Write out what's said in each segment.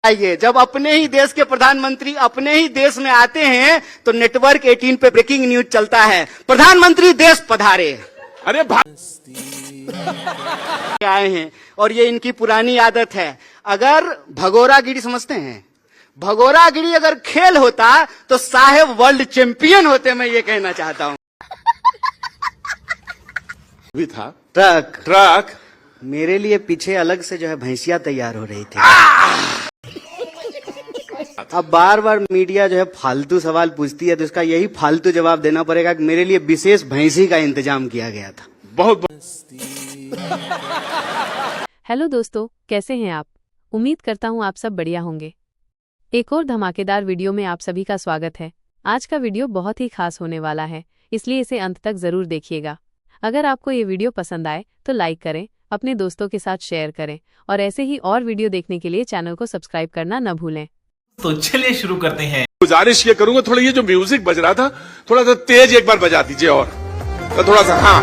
आइए, जब अपने ही देश के प्रधानमंत्री अपने ही देश में आते हैं तो नेटवर्क 18 पे ब्रेकिंग न्यूज चलता है, प्रधानमंत्री देश पधारे। अरे आए हैं और ये इनकी पुरानी आदत है। अगर भगोरागिरी समझते हैं, भगोरागिरी अगर खेल होता तो साहेब वर्ल्ड चैंपियन होते, मैं ये कहना चाहता हूं। भी था ट्रक मेरे लिए पीछे अलग से जो है भैंसिया तैयार हो रही थी। अब बार बार मीडिया जो है फालतू सवाल पूछती है तो इसका यही फालतू जवाब देना पड़ेगा कि मेरे लिए विशेष भैंसी का इंतजाम किया गया था। बहुत हेलो दोस्तों, कैसे हैं आप? उम्मीद करता हूं आप सब बढ़िया होंगे। एक और धमाकेदार वीडियो में आप सभी का स्वागत है। आज का वीडियो बहुत ही खास होने वाला है, इसलिए इसे अंत तक जरूर देखिएगा। अगर आपको ये वीडियो पसंद आए तो लाइक करें, अपने दोस्तों के साथ शेयर करें और ऐसे ही और वीडियो देखने के लिए चैनल को सब्सक्राइब करना न भूलें। तो चलिए शुरू करते हैं। गुजारिश ये करूंगा, थोड़ा ये जो म्यूजिक बज रहा था थोड़ा सा तेज एक बार बजा दीजिए और तो थोड़ा सा हाँ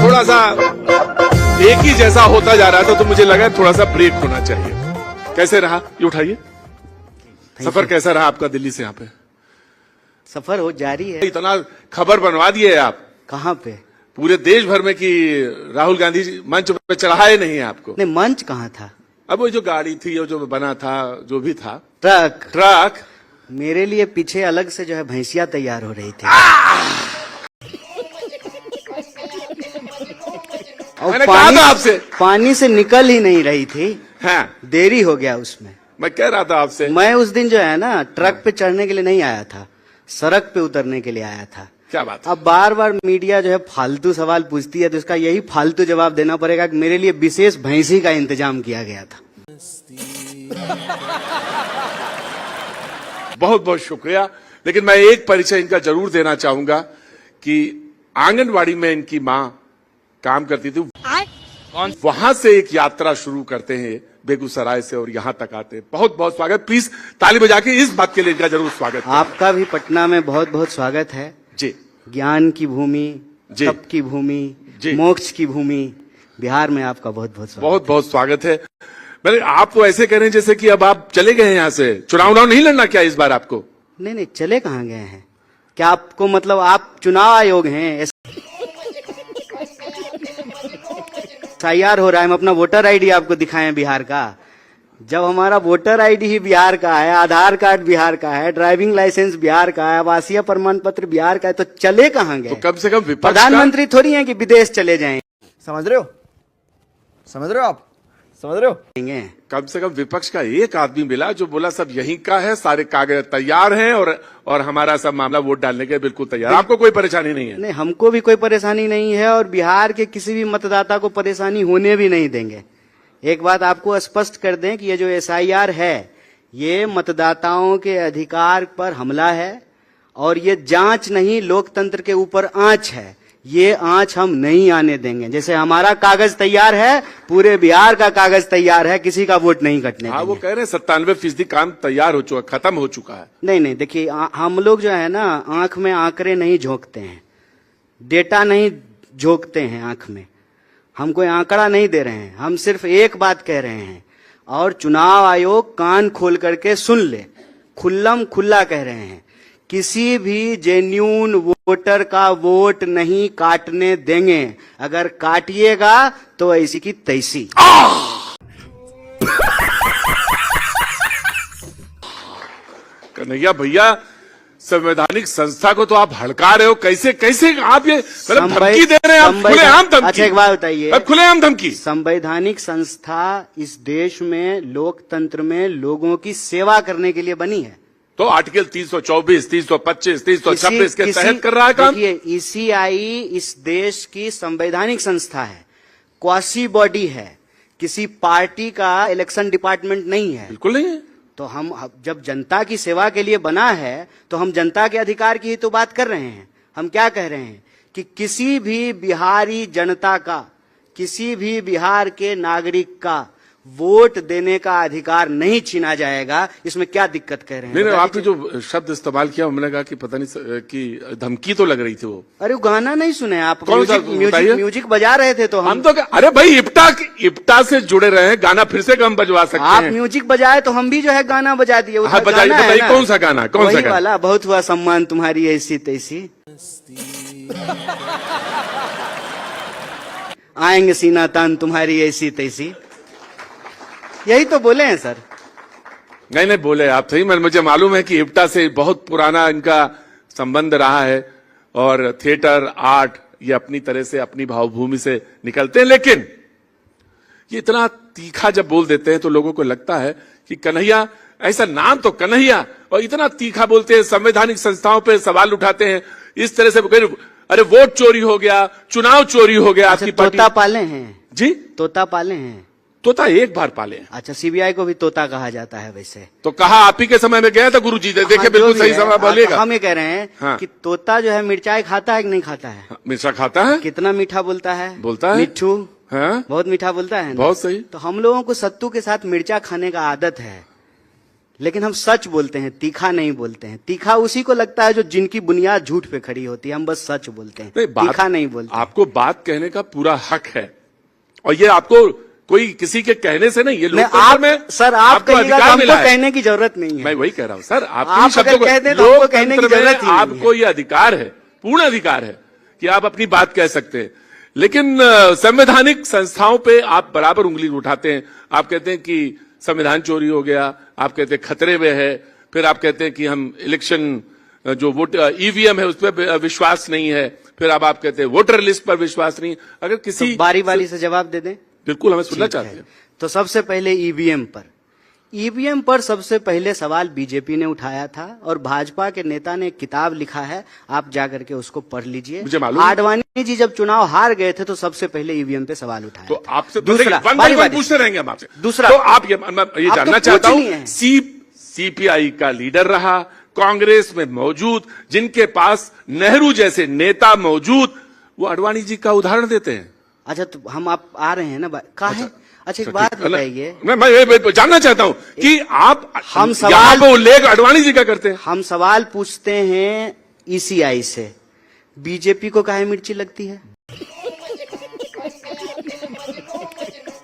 थोड़ा सा एक ही जैसा होता जा रहा था तो मुझे लगा थोड़ा सा ब्रेक होना चाहिए। कैसे रहा ये उठाइए, सफर कैसा रहा आपका दिल्ली से यहाँ पे? सफर हो जारी है। इतना खबर बनवा दिए आप कहाँ पे? पूरे देश भर में कि राहुल गांधी जी मंच पे चढ़ाए नहीं है आपको। नहीं, मंच कहाँ था? अब वो जो गाड़ी थी, वो जो बना था, जो भी था, ट्रक मेरे लिए पीछे अलग से जो है भैंसिया तैयार हो रही थी। मैंने कहा था आपसे, पानी से निकल ही नहीं रही थी। हाँ, देरी हो गया उसमें। मैं कह रहा था आपसे, मैं उस दिन जो है ना ट्रक पे चढ़ने के लिए नहीं आया था, सड़क पे उतरने के लिए आया था। क्या बात? अब बार बार मीडिया जो है फालतू सवाल पूछती है तो इसका यही फालतू जवाब देना पड़ेगा कि मेरे लिए विशेष भैंसी का इंतजाम किया गया था। बहुत बहुत शुक्रिया। लेकिन मैं एक परिचय इनका जरूर देना चाहूंगा कि आंगनवाड़ी में इनकी माँ काम करती थी। वहां से एक यात्रा शुरू करते हैं बेगूसराय से और यहाँ तक आते हैं। बहुत बहुत स्वागत। प्लीज ताली बजा के इस बात के लिए इनका जरूर स्वागत। आपका भी पटना में बहुत बहुत स्वागत है जी। ज्ञान की भूमि, तप की भूमि, मोक्ष की भूमि, बिहार में आपका बहुत बहुत स्वागत। बहुत बहुत स्वागत है। मैंने आप तो ऐसे कह रहे हैं जैसे कि अब आप चले गए हैं यहाँ से। चुनाव नहीं लड़ना क्या इस बार आपको? नहीं, चले कहाँ गए हैं? क्या आपको मतलब आप चुनाव आयोग हैं? SIR हो रहा है, हम अपना वोटर आईडी आपको दिखाएं बिहार का। जब हमारा वोटर आईडी ही बिहार का है, आधार कार्ड बिहार का है, ड्राइविंग लाइसेंस बिहार का है, आवासीय प्रमाण पत्र बिहार का है, तो चले कहाँ गए? तो कम से कम प्रधानमंत्री थोड़ी हैं कि विदेश चले जाएं। समझ रहे हो आप? समझ रहे हो? कम से कम विपक्ष का एक आदमी मिला जो बोला सब यहीं का है, सारे कागज तैयार हैं और हमारा सब मामला वोट डालने के बिल्कुल तैयार। आपको कोई परेशानी नहीं है? नहीं, हमको भी कोई परेशानी नहीं है और बिहार के किसी भी मतदाता को परेशानी होने भी नहीं देंगे। एक बात आपको स्पष्ट कर दें कि ये जो SIR है ये मतदाताओं के अधिकार पर हमला है और ये जांच नहीं, लोकतंत्र के ऊपर आंच है। ये आंच हम नहीं आने देंगे। जैसे हमारा कागज तैयार है, पूरे बिहार का कागज तैयार है, किसी का वोट नहीं कटने देंगे। वो कह रहे हैं 97% काम तैयार हो चुका, खत्म हो चुका है। नहीं, देखिए हम लोग जो है ना आंख में आंकड़े नहीं झोंकते हैं, डेटा नहीं झोंकते हैं आंख में। हम कोई आंकड़ा नहीं दे रहे हैं, हम सिर्फ एक बात कह रहे हैं और चुनाव आयोग कान खोल करके सुन ले। खुल्लम खुल्ला कह रहे हैं, किसी भी जेन्यून वोटर का वोट नहीं काटने देंगे। अगर काटिएगा तो ऐसी की तैसी। कन्हैया भैया, संवैधानिक संस्था को तो आप हड़का रहे हो। कैसे कैसे आप ये मतलब धमकी दे रहे हैं? आप खुलेआम धमकी। अच्छा एक बात बताइए, खुलेआम धमकी। संवैधानिक संस्था इस देश में लोकतंत्र में लोगों की सेवा करने के लिए बनी है। तो आर्टिकल 324, 325, 326 के तहत कर रहा है काम। देखिए, ECI इस देश की संवैधानिक संस्था है, क्वासी बॉडी है, किसी पार्टी का इलेक्शन डिपार्टमेंट नहीं है। बिल्कुल नहीं है। तो हम जब जनता की सेवा के लिए बना है तो हम जनता के अधिकार की ही तो बात कर रहे हैं। हम क्या कह रहे हैं कि किसी भी बिहारी जनता का, किसी भी बिहार के नागरिक का वोट देने का अधिकार नहीं छीना जाएगा, इसमें क्या दिक्कत कह रहे हैं? नहीं, आपने जो शब्द इस्तेमाल किया मैंने कहा कि पता नहीं कि धमकी तो लग रही थी वो। अरे वो गाना नहीं सुने आप? कौन सा? म्यूजिक बजा रहे थे तो हम तो अरे भाई इप्टा से जुड़े रहे हैं, गाना फिर से हम बजवा सकते आप हैं। म्यूजिक बजाए तो हम भी जो है गाना बजा दिए। हाँ, बताइए कौन सा गाना? कौन सा गाना? वाला बहुत हुआ सम्मान तुम्हारी ऐसी तैसी, आएंगे सीना तान तुम्हारी ऐसी तैसी, यही तो बोले हैं सर। नहीं बोले आप सही। मुझे मालूम है कि इप्टा से बहुत पुराना इनका संबंध रहा है और थिएटर आर्ट ये अपनी तरह से अपनी भावभूमि से निकलते हैं, लेकिन ये इतना तीखा जब बोल देते हैं तो लोगों को लगता है कि कन्हैया, ऐसा नाम तो कन्हैया, और इतना तीखा बोलते हैं, संवैधानिक संस्थाओं पे सवाल उठाते हैं इस तरह से। अरे वोट चोरी हो गया, चुनाव चोरी हो गया। अच्छा, आपकी पार्टी तोता पाले हैं जी? तोता पाले हैं? तोता एक बार पाले हैं। अच्छा, सीबीआई को भी तोता कहा जाता है वैसे तो? कहा आप ही के समय में गया था गुरुजी, देखे हाँ, बिल्कुल सही समय बोलेगा। हम ये कह रहे हैं हाँ। कि तोता जो है मिर्चाई खाता है कि नहीं खाता है? मिर्चा खाता है। कितना मीठा बोलता है? बोलता है मिट्ठू, हाँ? बहुत मीठा बोलता है ना? बहुत सही। तो हम लोगों को सत्तू के साथ मिर्चा खाने का आदत है, लेकिन हम सच बोलते हैं, तीखा नहीं बोलते हैं। तीखा उसी को लगता है जो जिनकी बुनियाद झूठ पे खड़ी होती है। हम बस सच बोलते हैं, तीखा नहीं बोलते। आपको बात कहने का पूरा हक है, और ये आपको कोई किसी के कहने से नहीं, ये लोकतंत्र में सर आप कहिएगा तो हमको कहने की जरूरत नहीं है। मैं वही कह रहा हूं सर, आप अगर कहते हैं तो हमको कहने की जरूरत ही नहीं है। आपको ये अधिकार है, पूर्ण अधिकार है कि आप अपनी बात कह सकते हैं, लेकिन संवैधानिक संस्थाओं पे आप बराबर उंगली उठाते हैं। आप कहते हैं कि संविधान चोरी हो गया, आप कहते हैं खतरे में है, फिर आप कहते हैं कि हम इलेक्शन जो वोट ईवीएम है उस पर विश्वास नहीं है, फिर अब आप कहते हैं वोटर लिस्ट पर विश्वास नहीं। अगर किसी बारी बारी से जवाब दे दें। बिल्कुल, हमें सुनना चाहते हैं। तो सबसे पहले ईवीएम पर सबसे पहले सवाल बीजेपी ने उठाया था, और भाजपा के नेता ने एक किताब लिखा है, आप जाकर के उसको पढ़ लीजिए। मुझे मालूम है। आडवाणी जी जब चुनाव हार गए थे तो सबसे पहले ईवीएम पे सवाल उठाया। तो आपसे दूसरा पूछते रहेंगे हम आपसे। दूसरा, तो आप ये जानना चाहता हूं, सीपीआई का लीडर रहा, कांग्रेस में मौजूद, जिनके पास नेहरू जैसे नेता मौजूद, वो आडवाणी जी का उदाहरण देते हैं। अच्छा, तो हम आप आ रहे हैं ना, कहा अच्छा एक बात बताइए। मैं जानना चाहता हूं कि आप हम सवाल पे उल्लेख आडवाणी जी का करते हैं। हम सवाल पूछते हैं ईसीआई से, बीजेपी को काहे मिर्ची लगती है?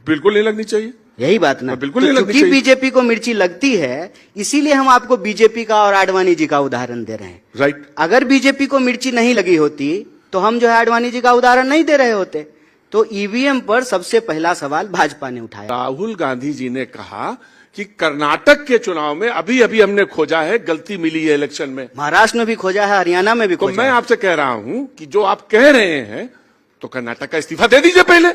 बिल्कुल नहीं लगनी चाहिए, यही बात ना? बिल्कुल नहीं लगनी क्योंकि चाहिए। बीजेपी को मिर्ची लगती है, इसीलिए हम आपको बीजेपी का और आडवाणी जी का उदाहरण दे रहे हैं। राइट। अगर बीजेपी को मिर्ची नहीं लगी होती तो हम जो है आडवाणी जी का उदाहरण नहीं दे रहे होते। तो ईवीएम पर सबसे पहला सवाल भाजपा ने उठाया। राहुल गांधी जी ने कहा कि कर्नाटक के चुनाव में अभी अभी हमने खोजा है, गलती मिली है इलेक्शन में। महाराष्ट्र में भी खोजा है, हरियाणा में भी तो खोजा मैं है। आपसे कह रहा हूं कि जो आप कह रहे हैं, तो कर्नाटक का इस्तीफा दे दीजिए पहले।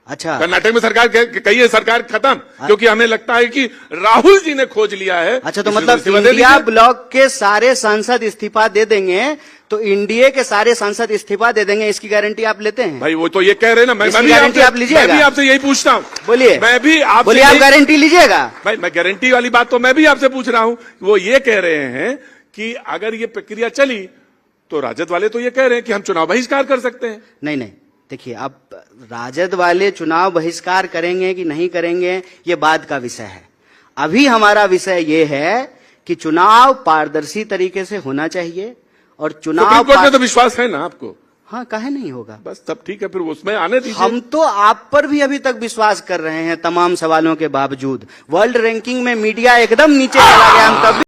अच्छा, कर्नाटक में सरकार कहिए सरकार खत्म, क्योंकि हमें लगता है कि राहुल जी ने खोज लिया है। अच्छा, तो मतलब इंडिया ब्लॉक के सारे सांसद इस्तीफा दे देंगे तो इंडिया के सारे सांसद इस्तीफा दे देंगे, इसकी गारंटी आप लेते हैं? भाई वो तो ये कह रहे हैं ना, मैं भी गारंटी आप लीजिएगा? मैं भी आपसे यही पूछता हूँ। बोलिए, मैं भी आपसे बोलिए, आप गारंटी लीजिएगा? भाई मैं गारंटी वाली बात तो मैं भी आपसे पूछ रहा हूँ। वो ये कह रहे हैं कि अगर ये प्रक्रिया चली तो राजद वाले तो ये कह रहे हैं कि हम चुनाव बहिष्कार कर सकते हैं। नहीं, देखिए, अब राजद वाले चुनाव बहिष्कार करेंगे कि नहीं करेंगे ये बाद का विषय है। अभी हमारा विषय ये है कि चुनाव पारदर्शी तरीके से होना चाहिए, और चुनाव में तो विश्वास है ना आपको? हाँ, काहे नहीं होगा? बस तब ठीक है, फिर उसमें आने दीजिए। हम तो आप पर भी अभी तक विश्वास कर रहे हैं तमाम सवालों के बावजूद। वर्ल्ड रैंकिंग में मीडिया एकदम नीचे चला गया, हम तब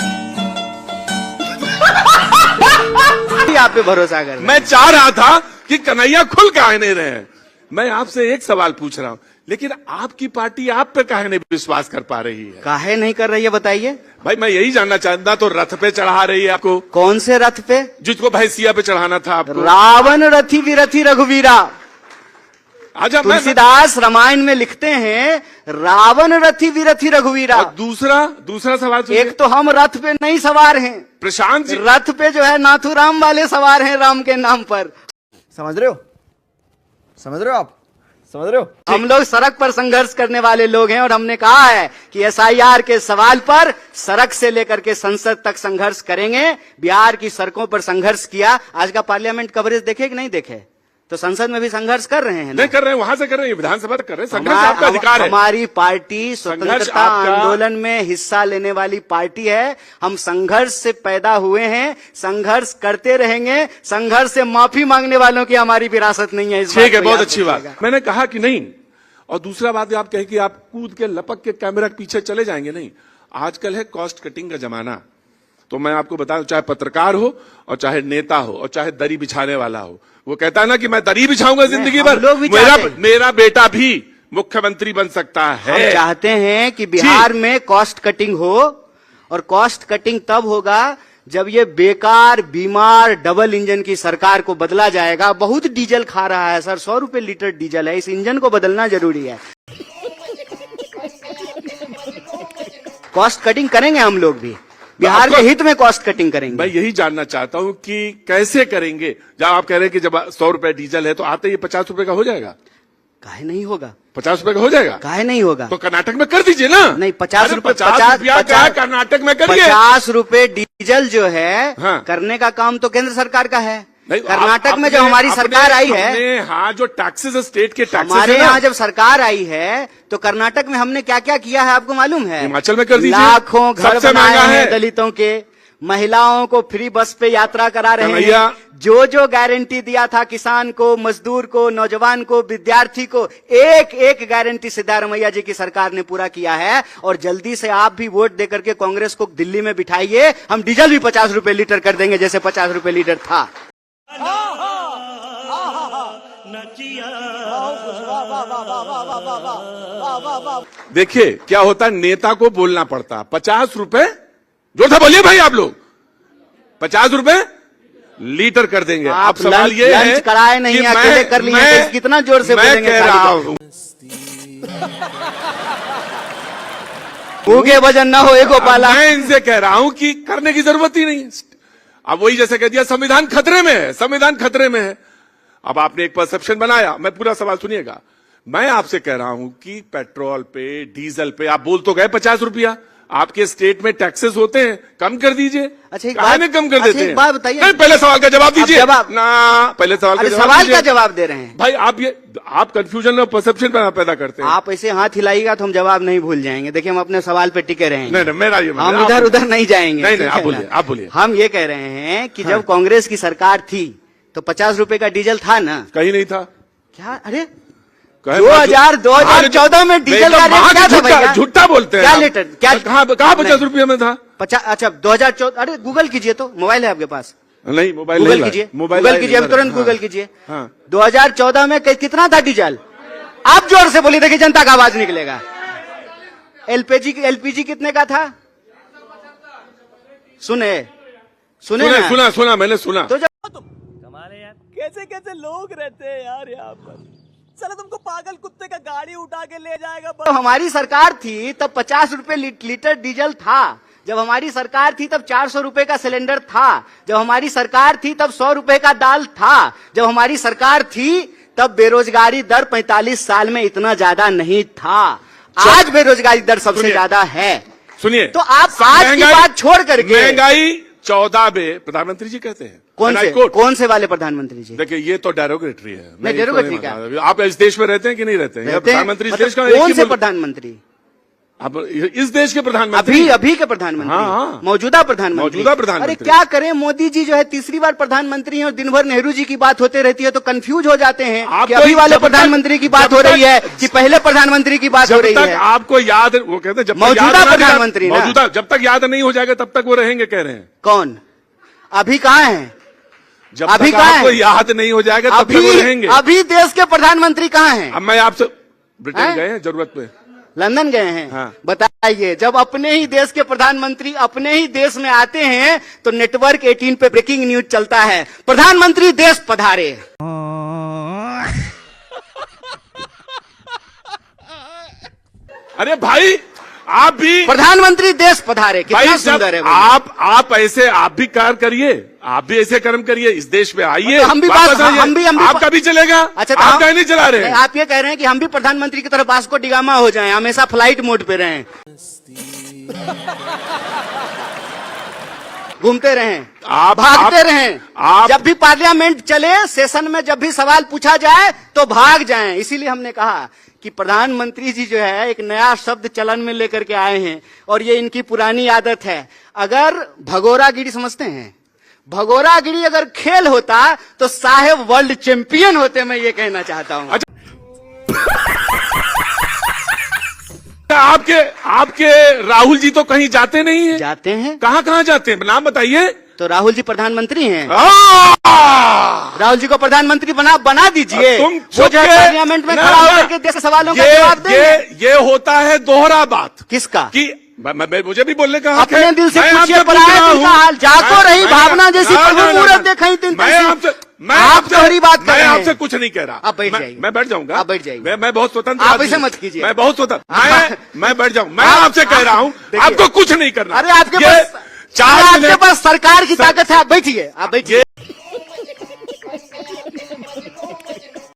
भी आप पे भरोसा कर रहे हैं। मैं चाह रहा था कि कन्हैया खुल काहे नहीं रहे हैं। मैं आपसे एक सवाल पूछ रहा हूं, लेकिन आपकी पार्टी आप पे काहे नहीं विश्वास कर पा रही है? काहे नहीं कर रही है बताइए? भाई मैं यही जानना चाहता, तो रथ पे चढ़ा रही है आपको? कौन से रथ पे? जिसको भैंसिया पे चढ़ाना था आपको। रावण रथी विरथी रघुवीरा। अच्छा, तुलसीदास रामायण में लिखते हैं रावण रथी विरथी रघुवीरा। और दूसरा सवाल सुनिए। एक तो हम रथ पे नहीं सवार हैं, प्रशांत जी रथ पे जो है नाथुराम वाले सवार हैं राम के नाम पर। समझ रहे हो? समझ रहे हो आप? समझ रहे हो? हम लोग सड़क पर संघर्ष करने वाले लोग हैं, और हमने कहा है कि एसआईआर के सवाल पर सड़क से लेकर के संसद तक संघर्ष करेंगे। बिहार की सड़कों पर संघर्ष किया। आज का पार्लियामेंट कवरेज देखे कि नहीं देखे? तो संसद में भी संघर्ष कर रहे हैं ना? नहीं कर रहे हैं, वहां से कर रहे हैं, विधानसभा तक कर रहे हैं। संघर्ष आपका अधिकार है। हमारी पार्टी स्वतंत्रता आपका- आंदोलन में हिस्सा लेने वाली पार्टी है। हम संघर्ष से पैदा हुए हैं, संघर्ष करते रहेंगे। संघर्ष से माफी मांगने वालों की हमारी विरासत नहीं है। इस ठीक बात है, को बहुत याद अच्छी रखिएगा। बात। मैंने कहा कि नहीं। और दूसरा बात आप कहें कि आप कूद के लपक के कैमरा के पीछे चले जाएंगे, नहीं। आजकल है कॉस्ट कटिंग का जमाना। तो मैं आपको बताऊं, चाहे पत्रकार हो और चाहे नेता हो और चाहे दरी बिछाने वाला हो, वो कहता है ना कि मैं दरी बिछाऊंगा जिंदगी भर। लोग भी मेरा चाहते हैं। मेरा बेटा भी मुख्यमंत्री बन सकता हम है। चाहते हैं कि बिहार में कॉस्ट कटिंग हो, और कॉस्ट कटिंग तब होगा जब ये बेकार बीमार डबल इंजन की सरकार को बदला जाएगा। बहुत डीजल खा रहा है सर, 100 रुपए लीटर डीजल है। इस इंजन को बदलना जरूरी है। कॉस्ट कटिंग करेंगे हम लोग भी, बिहार के हित में कॉस्ट कटिंग करेंगे। मैं यही जानना चाहता हूं कि कैसे करेंगे। जब आप कह रहे हैं कि जब 100 रुपए डीजल है तो आते ही 50 रुपए का हो जाएगा। काहे नहीं होगा? 50 रुपए का हो जाएगा। काहे नहीं होगा? तो कर्नाटक में कर दीजिए ना। नहीं, 50 रुपए 50 रुपया क्या है, कर्नाटक में करिए। 50 रुपए डीजल जो है, हाँ। करने का काम तो केंद्र सरकार का है। नहीं, कर्नाटक में अपने- जो हमारी सरकार आई है, अपने हाँ, जो टैक्सेस स्टेट के टैक्सेस हमारे है ना, यहाँ जब सरकार आई है तो कर्नाटक में हमने क्या क्या किया है आपको मालूम है? हिमाचल में कर दीजिए। लाखों घर सबसे बनाए महंगा हैं है। दलितों के, महिलाओं को फ्री बस पे यात्रा करा रहे कन्हैया। हैं। जो जो गारंटी दिया था किसान को, मजदूर को, नौजवान को, विद्यार्थी को, एक एक गारंटी सिद्धारमैया जी की सरकार ने पूरा किया है। और जल्दी से आप भी वोट देकर के कांग्रेस को दिल्ली में बिठाइए, हम डीजल भी 50 रुपए लीटर कर देंगे जैसे 50 रुपए लीटर था। देखिए क्या होता है, नेता को बोलना पड़ता। 50 रुपए जोर से बोलिए भाई, आप लोग 50 रुपए लीटर कर देंगे। आप अब सवाल ये है लंच कराए नहीं, कि अकेले कर लिए तो कितना जोर से मैं बोलेंगे? कह रहा हूं, भूखे भजन ना हो गोपाला। मैं इनसे कह रहा हूं कि करने की जरूरत ही नहीं है। अब वही जैसे कह दिया संविधान खतरे में है, संविधान खतरे में है। अब आपने एक परसेप्शन बनाया। मैं पूरा सवाल सुनिएगा। मैं आपसे कह रहा हूं कि पेट्रोल पे, डीजल पे आप बोल तो गए 50 रुपया, आपके स्टेट में टैक्सेस होते हैं, कम कर दीजिए। अच्छा, एक काहे बात- में कम कर अच्छा, देते एक हैं? बात बताइए। नहीं, पहले सवाल का जवाब दीजिए जवाब- ना। पहले सवाल का अरे जवाब सवाल दीजिए। का जवाब दे रहे हैं भाई आप कंफ्यूजन और परसेप्शन पैदा करते हैं। आप। ऐसे हाथ हिलाइएगा तो हम जवाब नहीं भूल जाएंगे। देखिए हम अपने सवाल पे टिके रहेंगे। नहीं, मेरा ये हम आप इधर बोलिए। उधर नहीं जाएंगे। नहीं, ठीक आप है बोलिए, ना? आप बोलिए। हम ये कह रहे हैं कि जब कांग्रेस की सरकार थी तो 50 रुपए का डीजल था ना? कहीं नहीं था। क्या? अरे कहे 2014 में डीजल का रेट क्या था भैया? झूठा बोलते हैं क्या आप। लीटर? क्या कहाँ 50 रुपये में था? 50? अच्छा 2014। अरे गूगल कीजिए, तो मोबाइल है आपके पास, नहीं, मोबाइल गूगल नहीं कीजिए, लाए। मोबाइल गूगल लाए कीजिए, अभी नहीं तुरंत लाए। गूगल कीजिए। हाँ। 2014 में कितना था डीजल? आप जोर से बोलिए, देखिए जनता का आवाज निकलेगा। एलपीजी कितने का था? सुने ना? सुना मैंने सुना। तो कैसे कैसे लोग रहते हैं यार यहाँ पर। चलो तुमको पागल कुत्ते का गाड़ी उठा के ले जाएगा। तो हमारी सरकार थी तब 50 रुपए लीटर डीजल था। जब हमारी सरकार थी तब 400 रुपए का सिलेंडर था। जब हमारी सरकार थी तब 100 रुपए का दाल था। जब हमारी सरकार थी तब बेरोजगारी दर 45 साल में इतना ज्यादा नहीं था। आज बेरोजगारी दर सबसे सुनिए। ज्यादा है। सुनिए, तो आप आज की बात छोड़ करके महंगाई 14 में प्रधानमंत्री जी कहते हैं। कौन से वाले प्रधानमंत्री जी? देखिए ये तो डेरोगेटरी है। मैं इसको डेरोगेटरी नहीं क्या? मानता। आप इस देश में रहते हैं कि नहीं रहते हैं? रहते हैं? प्रधानमंत्री इस देश का मतलब एक कौन ही से मुल्क- प्रधानमंत्री? आप इस देश के प्रधानमंत्री अभी के प्रधानमंत्री? हाँ। मौजूदा प्रधानमंत्री? मौजूदा प्रधानमंत्री। अरे क्या करें, मोदी जी जो है तीसरी बार प्रधानमंत्री हैं और दिन भर नेहरू जी की बात होते रहती है तो कंफ्यूज हो जाते हैं आप कि तो अभी वाले जब तक- प्रधानमंत्री की बात जब हो रही तक- है कि पहले प्रधानमंत्री की बात हो जब रही तक है। आपको याद, वो कहते हैं जब तक मौजूदा याद ना दिला- प्रधानमंत्री ना? मौजूदा, जब तक याद नहीं हो जाएगा तब तक वो रहेंगे, कह रहे हैं। कौन? अभी कहाँ है? जब अभी तक कहाँ आपको है? याद नहीं हो जाएगा तब तक वो रहेंगे। अभी देश के प्रधानमंत्री कहाँ हैं? अब मैं आपसे ब्रिटेन हैं? गए हैं जरूरत पे? लंदन गए हैं? हाँ। बताइए, जब अपने ही देश के प्रधानमंत्री अपने ही देश में आते हैं तो नेटवर्क 18 पे ब्रेकिंग न्यूज चलता है, प्रधानमंत्री देश पधारे। अरे भाई आप भी प्रधानमंत्री देश पधारे, कितना भाई सुंदर है जब भैया। आप ऐसे आप भी कार्य करिए, आप भी ऐसे कर्म करिए, इस देश में आइए। तो हम भी वापस बात- आइए। हम भी आपका भी चलेगा। अच्छा तो आप कहीं नहीं चला रहे हैं। आप ये कह रहे हैं कि हम भी प्रधानमंत्री की तरफ वास्को डिगामा हो जाएं, हमेशा फ्लाइट मोड पे रहें। घूमते रहें, आप- भागते आप- रहें। आप- जब भी पार्लियामेंट चले, सेशन में जब भी सवाल पूछा जाए तो भाग जाएं। इसीलिए हमने कहा कि प्रधानमंत्री जी जो है एक नया शब्द चलन में लेकर के आए हैं और ये इनकी पुरानी आदत है। अगर भगोरागिरी समझते हैं, भगोरागिरी अगर खेल होता तो साहेब वर्ल्ड चैंपियन होते, मैं ये कहना चाहता हूं। आपके राहुल जी तो कहीं जाते नहीं है। जाते हैं कहाँ कहाँ जाते हैं, नाम बताइए। तो राहुल जी प्रधानमंत्री हैं, आ! राहुल जी को प्रधानमंत्री बना दीजिए। तुम वो चुप जो है के- पार्लियामेंट में ना, खड़ा ना। होकर के देश के सवालों का जवाब देंगे। ये होता है दोहरा बात किसका? कि मुझे भी बोलने का हक है। अपने दिल से मैं पूछिए, आपसे पूछ पराये रहा दिल का हूं। हाल। जाको रही मैं- भावना जैसी ना, प्रभु ना, ना, मूरत ना। देखई तीन मैं तरसी। आपसे आप दोहरी बात कर मैं रहे हैं। आपसे कुछ नहीं कह रहा। आप बैठ जाइए। मैं बैठ जाऊंगा। आप बैठ जाइए। मैं बहुत स्वतंत्र आप आदमी ऐसे हूं। मत कीजिए। मैं बहुत स्वतंत्र। मैं बैठ जाऊं। मैं आप- आपसे कह रहा हूं, देखिए। आपको कुछ नहीं करना। अरे आपके ये पास, 4 आपके मिनट पास सरकार की ताकत है। आप बैठिए, आप बैठिए।